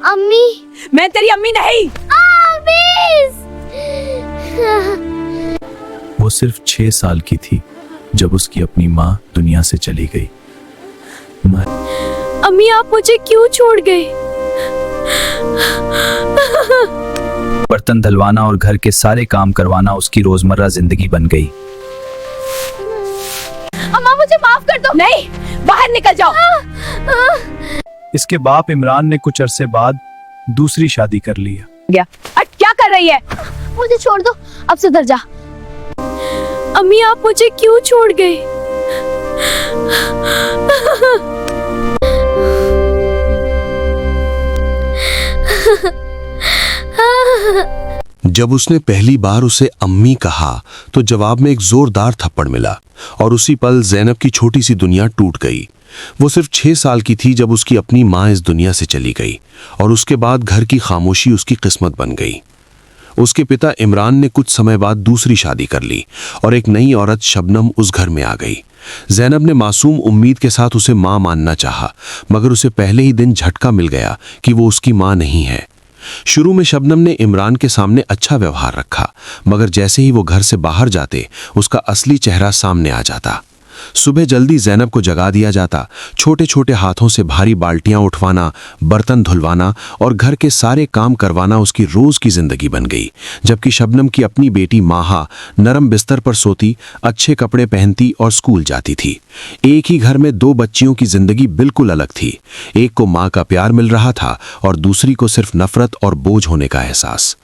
अम्मी। मैं तेरी अम्मी नहीं। वो सिर्फ 6 साल की थी जब उसकी अपनी माँ दुनिया से चली गई। अम्मी आप मुझे क्यों छोड़ गए? बर्तन धुलवाना और घर के सारे काम करवाना उसकी रोजमर्रा जिंदगी बन गई। अम्मा मुझे माफ कर दो। नहीं, बाहर निकल जाओ। इसके बाप इमरान ने कुछ अरसे बाद दूसरी शादी कर लिया। क्या कर रही है? मुझे छोड़ दो, अब सुधर जा। अम्मी आप मुझे क्यों छोड़ गए? जब उसने पहली बार उसे अम्मी कहा तो जवाब में एक जोरदार थप्पड़ मिला और उसी पल ज़ैनब की छोटी सी दुनिया टूट गई। वो सिर्फ 6 साल की थी जब उसकी अपनी माँ इस दुनिया से चली गई और उसके बाद घर की खामोशी उसकी किस्मत बन गई। उसके पिता इमरान ने कुछ समय बाद दूसरी शादी कर ली और एक नई औरत शबनम उस घर में आ गई। ज़ैनब ने मासूम उम्मीद के साथ उसे माँ मानना चाहा, मगर उसे पहले ही दिन झटका मिल गया कि वो उसकी माँ नहीं है। शुरू में शबनम ने इमरान के सामने अच्छा व्यवहार रखा, मगर जैसे ही वो घर से बाहर जाते उसका असली चेहरा सामने आ जाता। सुबह जल्दी ज़ैनब को जगा दिया जाता। छोटे छोटे हाथों से भारी बाल्टियां उठवाना, बर्तन धुलवाना और घर के सारे काम करवाना उसकी रोज की जिंदगी बन गई। जबकि शबनम की अपनी बेटी माहा नरम बिस्तर पर सोती, अच्छे कपड़े पहनती और स्कूल जाती थी। एक ही घर में 2 बच्चियों की जिंदगी बिल्कुल अलग थी। एक को माँ का प्यार मिल रहा था और दूसरी को सिर्फ नफरत और बोझ होने का एहसास।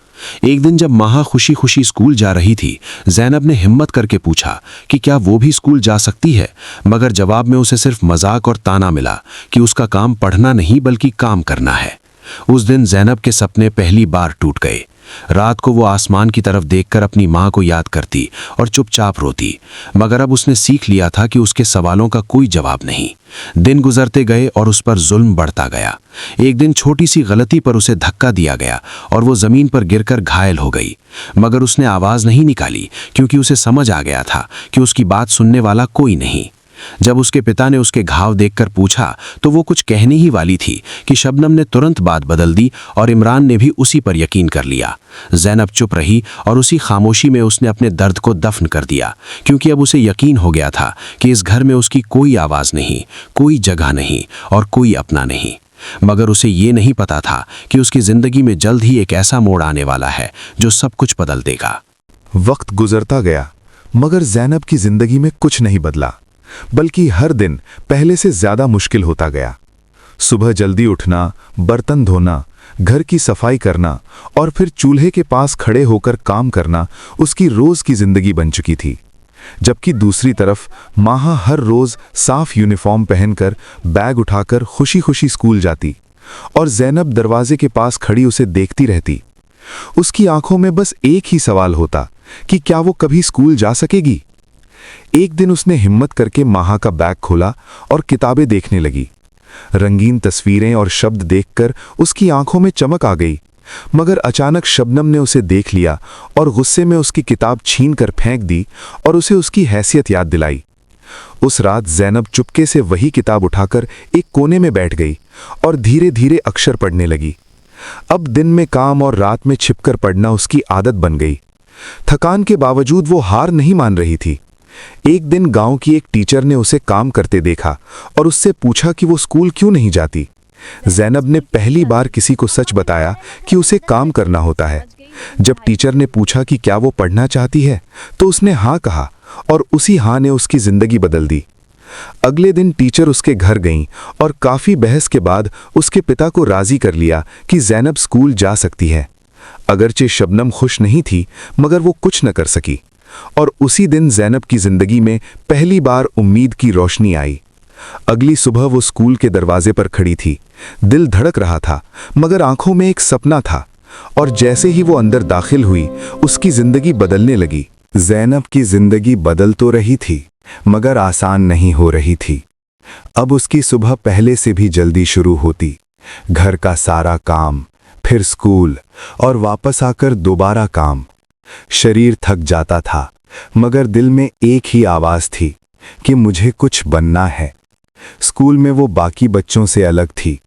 एक दिन जब माहा खुशी खुशी स्कूल जा रही थी, ज़ैनब ने हिम्मत करके पूछा कि क्या वो भी स्कूल जा सकती है, मगर जवाब में उसे सिर्फ मजाक और ताना मिला कि उसका काम पढ़ना नहीं बल्कि काम करना है। उस दिन ज़ैनब के सपने पहली बार टूट गए। रात को वो आसमान की तरफ देखकर अपनी माँ को याद करती और चुपचाप रोती, मगर अब उसने सीख लिया था कि उसके सवालों का कोई जवाब नहीं। दिन गुजरते गए और उस पर जुल्म बढ़ता गया। एक दिन छोटी सी गलती पर उसे धक्का दिया गया और वो जमीन पर गिरकर घायल हो गई, मगर उसने आवाज नहीं निकाली क्योंकि उसे समझ आ गया था कि उसकी बात सुनने वाला कोई नहीं। जब उसके पिता ने उसके घाव देखकर पूछा तो वो कुछ कहने ही वाली थी कि शबनम ने तुरंत बात बदल दी और इमरान ने भी उसी पर यकीन कर लिया। ज़ैनब चुप रही और उसी खामोशी में उसने अपने दर्द को दफन कर दिया, क्योंकि अब उसे यकीन हो गया था कि इस घर में उसकी कोई आवाज नहीं, कोई जगह नहीं और कोई अपना नहीं। मगर उसे ये नहीं पता था कि उसकी जिंदगी में जल्द ही एक ऐसा मोड़ आने वाला है जो सब कुछ बदल देगा। वक्त गुजरता गया, मगर ज़ैनब की जिंदगी में कुछ नहीं बदला, बल्कि हर दिन पहले से ज्यादा मुश्किल होता गया। सुबह जल्दी उठना, बर्तन धोना, घर की सफाई करना और फिर चूल्हे के पास खड़े होकर काम करना उसकी रोज की जिंदगी बन चुकी थी। जबकि दूसरी तरफ माहा हर रोज साफ यूनिफॉर्म पहनकर बैग उठाकर खुशी खुशी स्कूल जाती और ज़ैनब दरवाजे के पास खड़ी उसे देखती रहती। उसकी आंखों में बस एक ही सवाल होता कि क्या वो कभी स्कूल जा सकेगी। एक दिन उसने हिम्मत करके माहा का बैग खोला और किताबें देखने लगी। रंगीन तस्वीरें और शब्द देखकर उसकी आंखों में चमक आ गई, मगर अचानक शबनम ने उसे देख लिया और गुस्से में उसकी किताब छीनकर फेंक दी और उसे उसकी हैसियत याद दिलाई। उस रात ज़ैनब चुपके से वही किताब उठाकर एक कोने में बैठ गई और धीरे धीरे अक्षर पढ़ने लगी। अब दिन में काम और रात में छिपकर पढ़ना उसकी आदत बन गई। थकान के बावजूद वो हार नहीं मान रही थी। एक दिन गांव की एक टीचर ने उसे काम करते देखा और उससे पूछा कि वो स्कूल क्यों नहीं जाती। ज़ैनब ने पहली बार किसी को सच बताया कि उसे काम करना होता है। जब टीचर ने पूछा कि क्या वो पढ़ना चाहती है तो उसने हाँ कहा और उसी हाँ ने उसकी जिंदगी बदल दी। अगले दिन टीचर उसके घर गईं और काफी बहस के बाद उसके पिता को राजी कर लिया कि ज़ैनब स्कूल जा सकती है। अगरचे शबनम खुश नहीं थी, मगर वो कुछ न कर सकी और उसी दिन ज़ैनब की जिंदगी में पहली बार उम्मीद की रोशनी आई। अगली सुबह वो स्कूल के दरवाजे पर खड़ी थी। दिल धड़क रहा था, मगर आंखों में एक सपना था और जैसे ही वो अंदर दाखिल हुई उसकी जिंदगी बदलने लगी। ज़ैनब की जिंदगी बदल तो रही थी, मगर आसान नहीं हो रही थी। अब उसकी सुबह पहले से भी जल्दी शुरू होती। घर का सारा काम, फिर स्कूल और वापस आकर दोबारा काम। शरीर थक जाता था, मगर दिल में एक ही आवाज थी कि मुझे कुछ बनना है। स्कूल में वो बाकी बच्चों से अलग थी।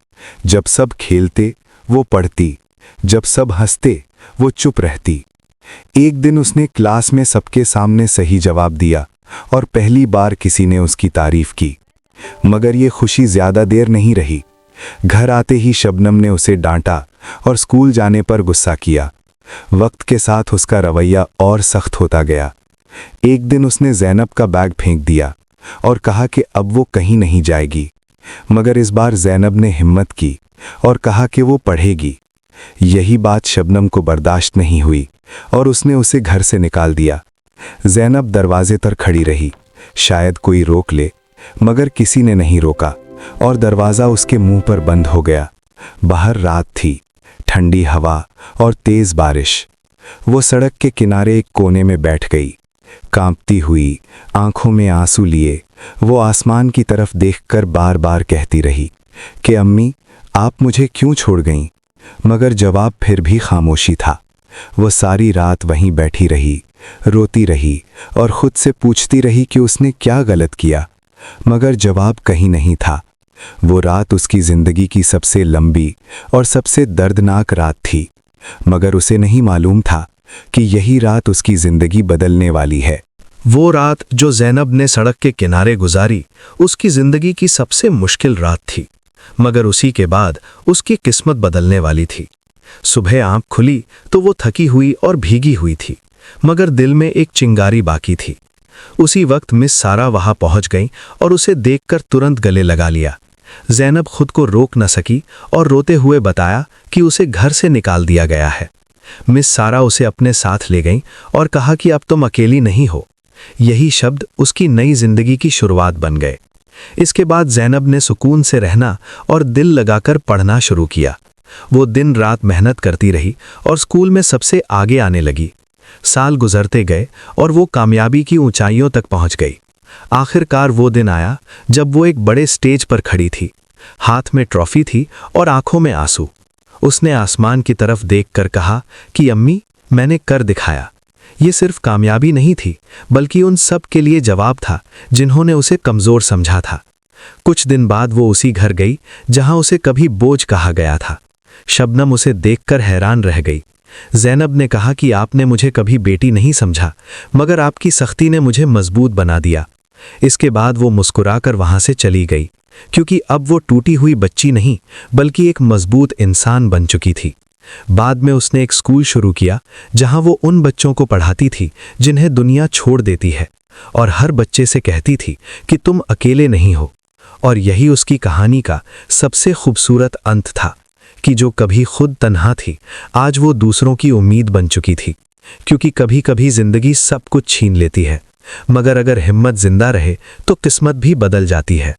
जब सब खेलते वो पढ़ती। जब सब हंसते वो चुप रहती। एक दिन उसने क्लास में सबके सामने सही जवाब दिया और पहली बार किसी ने उसकी तारीफ की। मगर ये खुशी ज्यादा देर नहीं रही। घर आते ही शबनम ने उसे डांटा और स्कूल जाने पर गुस्सा किया। वक्त के साथ उसका रवैया और सख्त होता गया। एक दिन उसने ज़ैनब का बैग फेंक दिया और कहा कि अब वो कहीं नहीं जाएगी। मगर इस बार ज़ैनब ने हिम्मत की और कहा कि वो पढ़ेगी। यही बात शबनम को बर्दाश्त नहीं हुई और उसने उसे घर से निकाल दिया। ज़ैनब दरवाजे पर खड़ी रही, शायद कोई रोक ले, मगर किसी ने नहीं रोका और दरवाज़ा उसके मुंह पर बंद हो गया। बाहर रात थी, ठंडी हवा और तेज बारिश। वो सड़क के किनारे एक कोने में बैठ गई। कांपती हुई, आंखों में आंसू लिए, वो आसमान की तरफ देखकर बार बार कहती रही कि अम्मी, आप मुझे क्यों छोड़ गईं? मगर जवाब फिर भी खामोशी था। वो सारी रात वहीं बैठी रही, रोती रही और खुद से पूछती रही कि उसने क्या गलत किया, मगर जवाब कहीं नहीं था। वो रात उसकी जिंदगी की सबसे लंबी और सबसे दर्दनाक रात थी, मगर उसे नहीं मालूम था कि यही रात उसकी जिंदगी बदलने वाली है। वो रात जो ज़ैनब ने सड़क के किनारे गुजारी, उसकी जिंदगी की सबसे मुश्किल रात थी, मगर उसी के बाद उसकी किस्मत बदलने वाली थी। सुबह आंख खुली तो वो थकी हुई और भीगी हुई थी, मगर दिल में एक चिंगारी बाकी थी। उसी वक्त मिस सारा वहां पहुंच गई और उसे देखकर तुरंत गले लगा लिया। ज़ैनब खुद को रोक न सकी और रोते हुए बताया कि उसे घर से निकाल दिया गया है। मिस सारा उसे अपने साथ ले गईं और कहा कि अब तुम अकेली नहीं हो। यही शब्द उसकी नई जिंदगी की शुरुआत बन गए। इसके बाद ज़ैनब ने सुकून से रहना और दिल लगाकर पढ़ना शुरू किया। वो दिन रात मेहनत करती रही और स्कूल में सबसे आगे आने लगी। साल गुजरते गए और वो कामयाबी की ऊंचाइयों तक पहुंच गई। आखिरकार वो दिन आया जब वो एक बड़े स्टेज पर खड़ी थी। हाथ में ट्रॉफी थी और आंखों में आंसू। उसने आसमान की तरफ देखकर कहा कि अम्मी, मैंने कर दिखाया। ये सिर्फ कामयाबी नहीं थी, बल्कि उन सब के लिए जवाब था जिन्होंने उसे कमज़ोर समझा था। कुछ दिन बाद वो उसी घर गई जहां उसे कभी बोझ कहा गया था। शबनम उसे देखकर हैरान रह गई। ज़ैनब ने कहा कि आपने मुझे कभी बेटी नहीं समझा, मगर आपकी सख्ती ने मुझे मजबूत बना दिया। इसके बाद वो मुस्कुराकर वहां से चली गई, क्योंकि अब वो टूटी हुई बच्ची नहीं, बल्कि एक मजबूत इंसान बन चुकी थी। बाद में उसने एक स्कूल शुरू किया जहां वो उन बच्चों को पढ़ाती थी जिन्हें दुनिया छोड़ देती है, और हर बच्चे से कहती थी कि तुम अकेले नहीं हो। और यही उसकी कहानी का सबसे खूबसूरत अंत था कि जो कभी खुद तन्हा थी, आज वो दूसरों की उम्मीद बन चुकी थी। क्योंकि कभी कभी जिंदगी सब कुछ छीन लेती है, मगर अगर हिम्मत जिंदा रहे तो किस्मत भी बदल जाती है।